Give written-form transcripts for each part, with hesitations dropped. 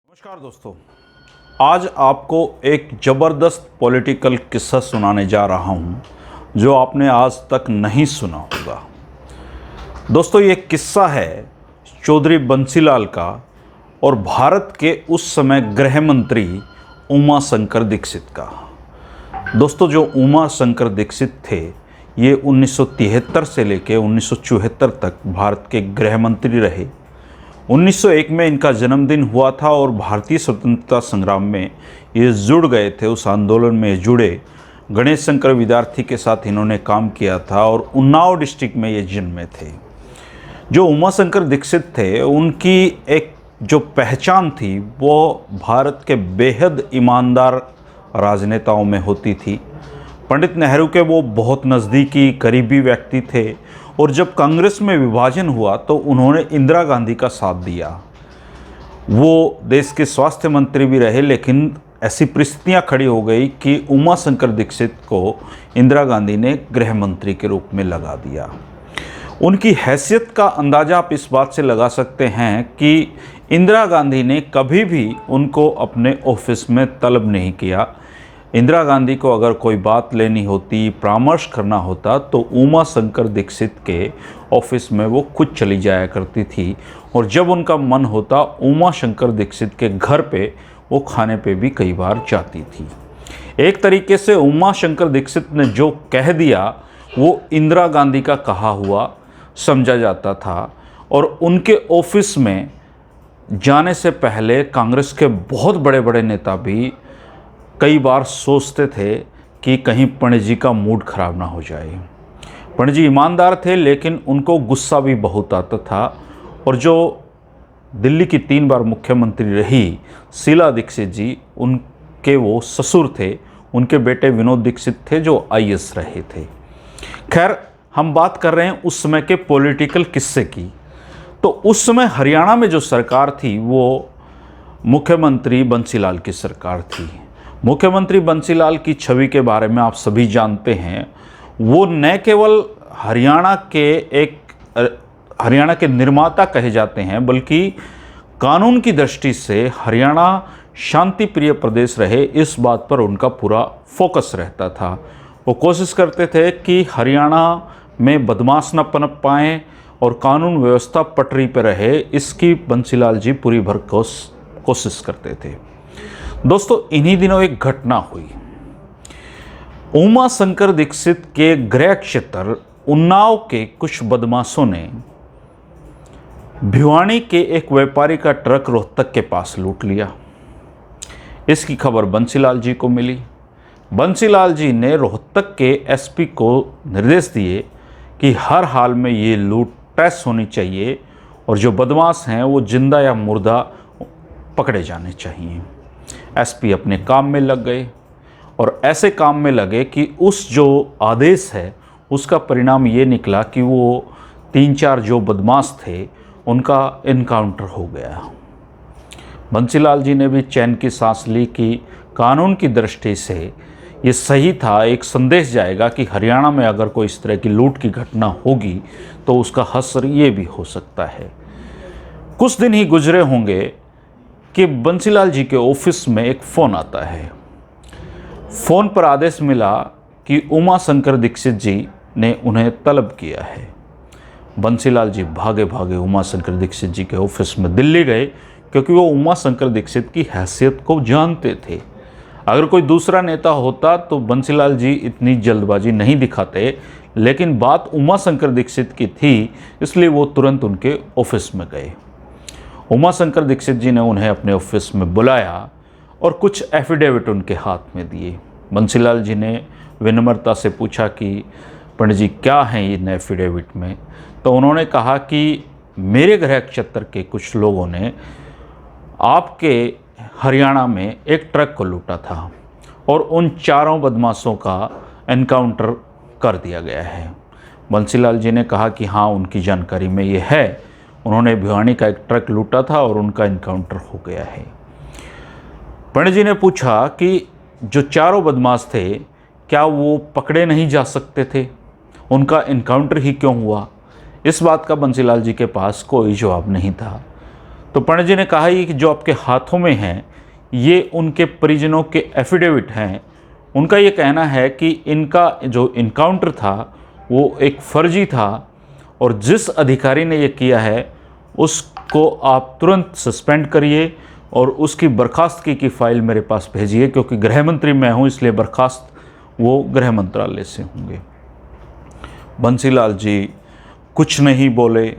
नमस्कार दोस्तों, आज आपको एक ज़बरदस्त पॉलिटिकल किस्सा सुनाने जा रहा हूं जो आपने आज तक नहीं सुना होगा। दोस्तों, ये किस्सा है चौधरी बंसीलाल का और भारत के उस समय गृह मंत्री उमा शंकर दीक्षित का। दोस्तों, जो उमा शंकर दीक्षित थे ये 1973 से लेकर 1974 तक भारत के गृह मंत्री रहे। 1901 में इनका जन्मदिन हुआ था और भारतीय स्वतंत्रता संग्राम में ये जुड़ गए थे। उस आंदोलन में जुड़े गणेश शंकर विद्यार्थी के साथ इन्होंने काम किया था और उन्नाव डिस्ट्रिक्ट में ये जन्मे थे। जो उमा शंकर दीक्षित थे उनकी एक जो पहचान थी वो भारत के बेहद ईमानदार राजनेताओं में होती थी। पंडित नेहरू के वो बहुत नज़दीकी करीबी व्यक्ति थे और जब कांग्रेस में विभाजन हुआ तो उन्होंने इंदिरा गांधी का साथ दिया। वो देश के स्वास्थ्य मंत्री भी रहे, लेकिन ऐसी परिस्थितियां खड़ी हो गई कि उमा शंकर दीक्षित को इंदिरा गांधी ने गृह मंत्री के रूप में लगा दिया। उनकी हैसियत का अंदाज़ा आप इस बात से लगा सकते हैं कि इंदिरा गांधी ने कभी भी उनको अपने ऑफिस में तलब नहीं किया। इंदिरा गांधी को अगर कोई बात लेनी होती, परामर्श करना होता तो उमा शंकर दीक्षित के ऑफिस में वो खुद चली जाया करती थी और जब उनका मन होता उमा शंकर दीक्षित के घर पे वो खाने पे भी कई बार जाती थी। एक तरीके से उमा शंकर दीक्षित ने जो कह दिया वो इंदिरा गांधी का कहा हुआ समझा जाता था। और उनके ऑफिस में जाने से पहले कांग्रेस के बहुत बड़े बड़े नेता भी कई बार सोचते थे कि कहीं पंडित जी का मूड खराब ना हो जाए। पंडित जी ईमानदार थे, लेकिन उनको गुस्सा भी बहुत आता था। और जो दिल्ली की 3 बार मुख्यमंत्री रही शीला दीक्षित जी, उनके वो ससुर थे। उनके बेटे विनोद दीक्षित थे जो आईएएस रहे थे। खैर, हम बात कर रहे हैं उस समय के पॉलिटिकल किस्से की। तो उस समय हरियाणा में जो सरकार थी वो मुख्यमंत्री बंसीलाल की सरकार थी। मुख्यमंत्री बंसीलाल की छवि के बारे में आप सभी जानते हैं। वो न केवल हरियाणा के निर्माता कहे जाते हैं, बल्कि कानून की दृष्टि से हरियाणा शांति प्रिय प्रदेश रहे, इस बात पर उनका पूरा फोकस रहता था। वो कोशिश करते थे कि हरियाणा में बदमाश न पनप पाएँ और कानून व्यवस्था पटरी पर रहे, इसकी बंसीलाल जी पूरी भर कोशिश करते थे। दोस्तों, इन्हीं दिनों एक घटना हुई। उमा शंकर दीक्षित के गृह क्षेत्र उन्नाव के कुछ बदमाशों ने भिवानी के एक व्यापारी का ट्रक रोहतक के पास लूट लिया। इसकी खबर बंसीलाल जी को मिली। बंसीलाल जी ने रोहतक के एसपी को निर्देश दिए कि हर हाल में ये लूट ट्रेस होनी चाहिए और जो बदमाश हैं वो जिंदा या मुर्दा पकड़े जाने चाहिए। एसपी अपने काम में लग गए और ऐसे काम में लगे कि उस जो आदेश है उसका परिणाम ये निकला कि वो 3-4 जो बदमाश थे उनका इनकाउंटर हो गया। बंसीलाल जी ने भी चैन की सांस ली कि कानून की दृष्टि से ये सही था। एक संदेश जाएगा कि हरियाणा में अगर कोई इस तरह की लूट की घटना होगी तो उसका असर ये भी हो सकता है। कुछ दिन ही गुजरे होंगे कि बंसीलाल जी के ऑफिस में एक फ़ोन आता है। फ़ोन पर आदेश मिला कि उमा शंकर दीक्षित जी ने उन्हें तलब किया है। बंसीलाल जी भागे भागे उमा शंकर दीक्षित जी के ऑफिस में दिल्ली गए, क्योंकि वो उमा शंकर दीक्षित की हैसियत को जानते थे। अगर कोई दूसरा नेता होता तो बंसीलाल जी इतनी जल्दबाजी नहीं दिखाते, लेकिन बात उमा शंकर दीक्षित की थी, इसलिए वो तुरंत उनके ऑफिस में गए। उमा शंकर दीक्षित जी ने उन्हें अपने ऑफिस में बुलाया और कुछ एफिडेविट उनके हाथ में दिए। बंसीलाल जी ने विनम्रता से पूछा कि पंडित जी क्या हैं इन एफिडेविट में। तो उन्होंने कहा कि मेरे गृह क्षेत्र के कुछ लोगों ने आपके हरियाणा में एक ट्रक को लूटा था और उन 4 बदमाशों का एनकाउंटर कर दिया गया है। बंसीलाल जी ने कहा कि हाँ, उनकी जानकारी में ये है। उन्होंने भिवानी का एक ट्रक लूटा था और उनका इनकाउंटर हो गया है। पंडित जी ने पूछा कि जो 4 बदमाश थे क्या वो पकड़े नहीं जा सकते थे, उनका इनकाउंटर ही क्यों हुआ? इस बात का बंसीलाल जी के पास कोई जवाब नहीं था। तो पंडित जी ने कहा ही कि जो आपके हाथों में हैं ये उनके परिजनों के एफिडेविट हैं। उनका ये कहना है कि इनका जो इनकाउंटर था वो एक फर्जी था और जिस अधिकारी ने ये किया है उसको आप तुरंत सस्पेंड करिए और उसकी बर्खास्तगी की फ़ाइल मेरे पास भेजिए, क्योंकि गृह मंत्री मैं हूँ इसलिए बर्खास्त वो गृह मंत्रालय से होंगे। बंसीलाल जी कुछ नहीं बोले,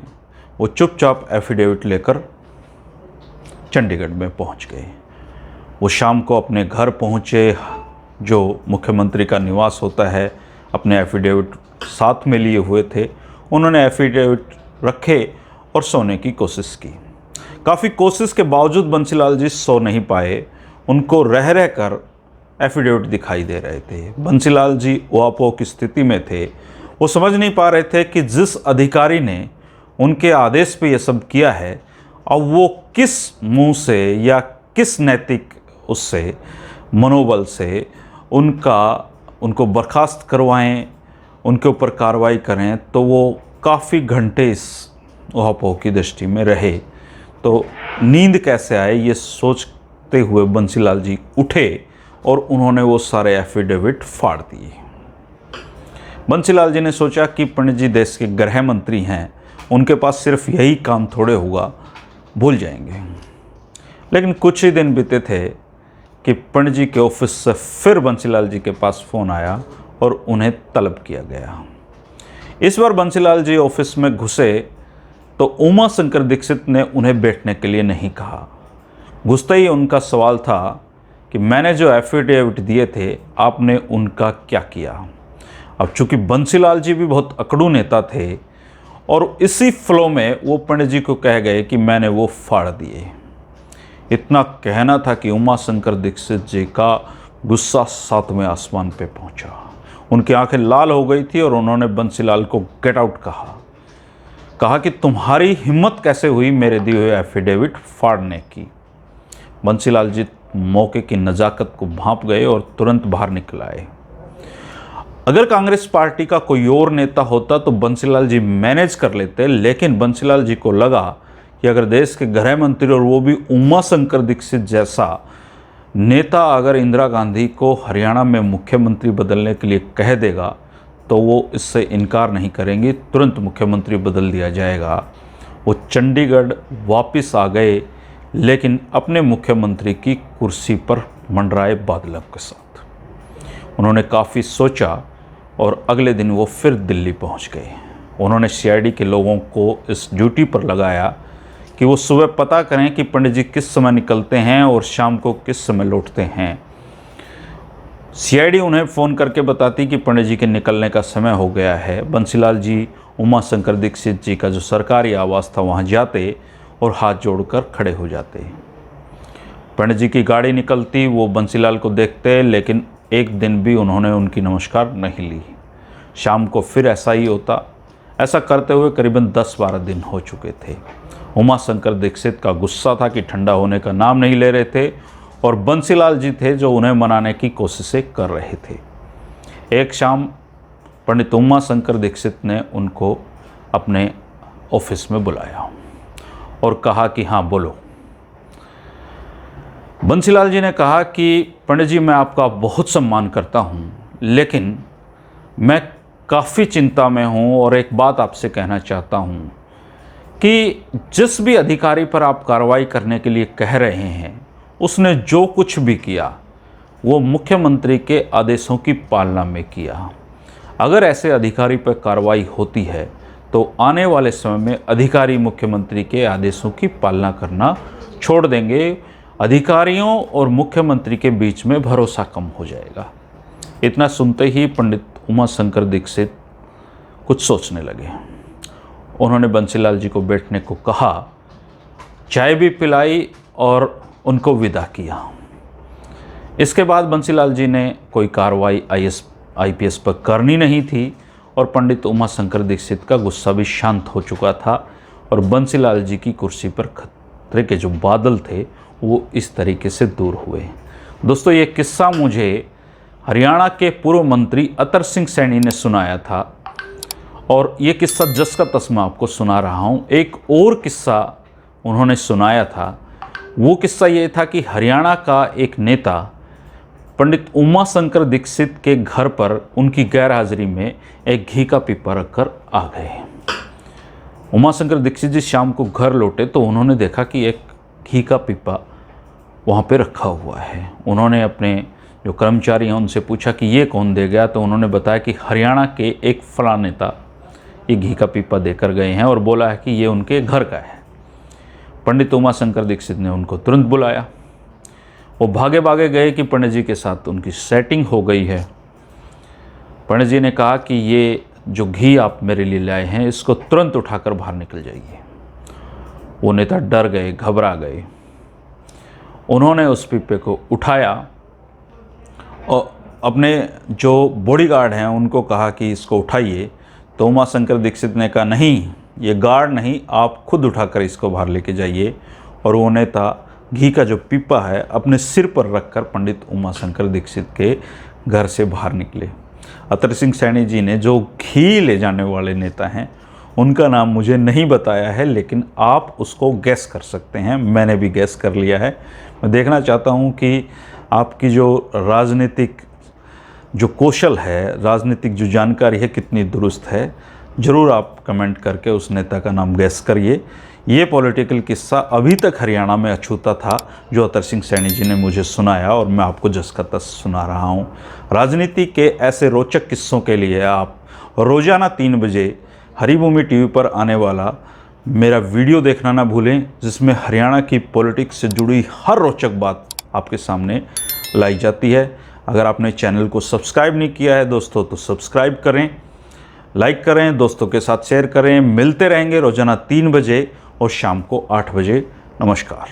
वो चुपचाप एफिडेविट लेकर चंडीगढ़ में पहुंच गए। वो शाम को अपने घर पहुंचे, जो मुख्यमंत्री का निवास होता है, अपने एफिडेविट साथ में लिए हुए थे। उन्होंने एफिडेविट रखे और सोने की कोशिश की। काफ़ी कोशिश के बावजूद बंसीलाल जी सो नहीं पाए, उनको रह रह कर एफिडेविट दिखाई दे रहे थे। बंसीलाल जी उहापोह की स्थिति में थे, वो समझ नहीं पा रहे थे कि जिस अधिकारी ने उनके आदेश पे ये सब किया है, अब वो किस मुंह से या किस नैतिक उससे मनोबल से उनको बर्खास्त करवाएं, उनके ऊपर कार्रवाई करें। तो वो काफ़ी घंटे इस उहापोह की दृष्टि में रहे। तो नींद कैसे आए ये सोचते हुए बंसीलाल जी उठे और उन्होंने वो सारे एफिडेविट फाड़ दिए। बंसीलाल जी ने सोचा कि पंडित जी देश के गृह मंत्री हैं, उनके पास सिर्फ यही काम थोड़े होगा, भूल जाएंगे। लेकिन कुछ ही दिन बीते थे कि पंडित जी के ऑफिस से फिर बंसीलाल जी के पास फ़ोन आया और उन्हें तलब किया गया। इस बार बंसीलाल जी ऑफिस में घुसे तो उमा शंकर दीक्षित ने उन्हें बैठने के लिए नहीं कहा। घुसते ही उनका सवाल था कि मैंने जो एफिडेविट दिए थे आपने उनका क्या किया। अब चूंकि बंसीलाल जी भी बहुत अकड़ू नेता थे और इसी फ्लो में वो पंडित जी को कह गए कि मैंने वो फाड़ दिए। इतना कहना था कि उमा शंकर दीक्षित जी का गुस्सा 7वें आसमान पे पहुंचा। उनकी आंखें लाल हो गई थी और उन्होंने बंसीलाल को गेट आउट कहा कि तुम्हारी हिम्मत कैसे हुई मेरे दिए हुए एफिडेविट फाड़ने की। बंसीलाल जी मौके की नज़ाकत को भांप गए और तुरंत बाहर निकल आए। अगर कांग्रेस पार्टी का कोई और नेता होता तो बंसीलाल जी मैनेज कर लेते, लेकिन बंसीलाल जी को लगा कि अगर देश के गृह मंत्री और वो भी उमा शंकर दीक्षित जैसा नेता अगर इंदिरा गांधी को हरियाणा में मुख्यमंत्री बदलने के लिए कह देगा तो वो इससे इनकार नहीं करेंगे, तुरंत मुख्यमंत्री बदल दिया जाएगा। वो चंडीगढ़ वापस आ गए, लेकिन अपने मुख्यमंत्री की कुर्सी पर मंडराए बादलों के साथ। उन्होंने काफ़ी सोचा और अगले दिन वो फिर दिल्ली पहुंच गए। उन्होंने सीआईडी के लोगों को इस ड्यूटी पर लगाया कि वो सुबह पता करें कि पंडित जी किस समय निकलते हैं और शाम को किस समय लौटते हैं। सीआईडी उन्हें फ़ोन करके बताती कि पंडित जी के निकलने का समय हो गया है। बंसीलाल जी उमा शंकर दीक्षित जी का जो सरकारी आवास था वहाँ जाते और हाथ जोड़कर खड़े हो जाते। पंडित जी की गाड़ी निकलती, वो बंसीलाल को देखते, लेकिन एक दिन भी उन्होंने उनकी नमस्कार नहीं ली। शाम को फिर ऐसा ही होता। ऐसा करते हुए करीबन 10-12 दिन हो चुके थे। उमा शंकर दीक्षित का गुस्सा था कि ठंडा होने का नाम नहीं ले रहे थे और बंसीलाल जी थे जो उन्हें मनाने की कोशिशें कर रहे थे। एक शाम पंडित उमा शंकर दीक्षित ने उनको अपने ऑफिस में बुलाया और कहा कि हाँ बोलो। बंसीलाल जी ने कहा कि पंडित जी मैं आपका बहुत सम्मान करता हूँ, लेकिन मैं काफ़ी चिंता में हूँ और एक बात आपसे कहना चाहता हूँ कि जिस भी अधिकारी पर आप कार्रवाई करने के लिए कह रहे हैं उसने जो कुछ भी किया वो मुख्यमंत्री के आदेशों की पालना में किया। अगर ऐसे अधिकारी पर कार्रवाई होती है तो आने वाले समय में अधिकारी मुख्यमंत्री के आदेशों की पालना करना छोड़ देंगे। अधिकारियों और मुख्यमंत्री के बीच में भरोसा कम हो जाएगा। इतना सुनते ही पंडित उमा शंकर दीक्षित कुछ सोचने लगे। उन्होंने बंसीलाल जी को बैठने को कहा, चाय भी पिलाई और उनको विदा किया। इसके बाद बंसीलाल जी ने कोई कार्रवाई आईपीएस पर करनी नहीं थी और पंडित उमा शंकर दीक्षित का गुस्सा भी शांत हो चुका था और बंसीलाल जी की कुर्सी पर खतरे के जो बादल थे वो इस तरीके से दूर हुए। दोस्तों ये किस्सा मुझे हरियाणा के पूर्व मंत्री अतर सिंह सैनी ने सुनाया था और ये किस्सा जस का तस मैं आपको सुना रहा हूँ। एक और किस्सा उन्होंने सुनाया था वो किस्सा ये था कि हरियाणा का एक नेता पंडित उमा शंकर दीक्षित के घर पर उनकी गैर हाजिरी में एक घी का पीपा रखकर आ गए। उमा शंकर दीक्षित जी शाम को घर लौटे तो उन्होंने देखा कि एक घी का पीपा वहाँ पे रखा हुआ है। उन्होंने अपने जो कर्मचारी हैं उनसे पूछा कि ये कौन दे गया, तो उन्होंने बताया कि हरियाणा के एक फला नेता ये घी का पीपा देकर गए हैं और बोला है कि ये उनके घर का है। पंडित उमा शंकर दीक्षित ने उनको तुरंत बुलाया। वो भागे भागे गए कि पंडित जी के साथ उनकी सेटिंग हो गई है। पंडित जी ने कहा कि ये जो घी आप मेरे लिए लाए हैं इसको तुरंत उठाकर बाहर निकल जाइए। वो नेता डर गए, घबरा गए। उन्होंने उस पीपे को उठाया और अपने जो बॉडीगार्ड हैं उनको कहा कि इसको उठाइए। तो उमा शंकर दीक्षित ने कहा नहीं, ये गार्ड नहीं, आप खुद उठाकर इसको बाहर लेके जाइए। और वो नेता घी का जो पीपा है अपने सिर पर रखकर पंडित उमा शंकर दीक्षित के घर से बाहर निकले। अतर सिंह सैनी जी ने जो घी ले जाने वाले नेता हैं उनका नाम मुझे नहीं बताया है, लेकिन आप उसको गैस कर सकते हैं। मैंने भी गैस कर लिया है। मैं देखना चाहता हूं कि आपकी जो राजनीतिक जो कौशल है, राजनीतिक जो जानकारी है कितनी दुरुस्त है। ज़रूर आप कमेंट करके उस नेता का नाम गैस करिए। ये पॉलिटिकल किस्सा अभी तक हरियाणा में अछूता था जो अतर सिंह सैनी जी ने मुझे सुनाया और मैं आपको जस का तस सुना रहा हूँ। राजनीति के ऐसे रोचक किस्सों के लिए आप रोज़ाना 3 बजे हरिभूमि टीवी पर आने वाला मेरा वीडियो देखना ना भूलें, जिसमें हरियाणा की पॉलिटिक्स से जुड़ी हर रोचक बात आपके सामने लाई जाती है। अगर आपने चैनल को सब्सक्राइब नहीं किया है दोस्तों तो सब्सक्राइब करें, लाइक करें, दोस्तों के साथ शेयर करें। मिलते रहेंगे रोज़ाना 3 बजे और शाम को 8 बजे। नमस्कार।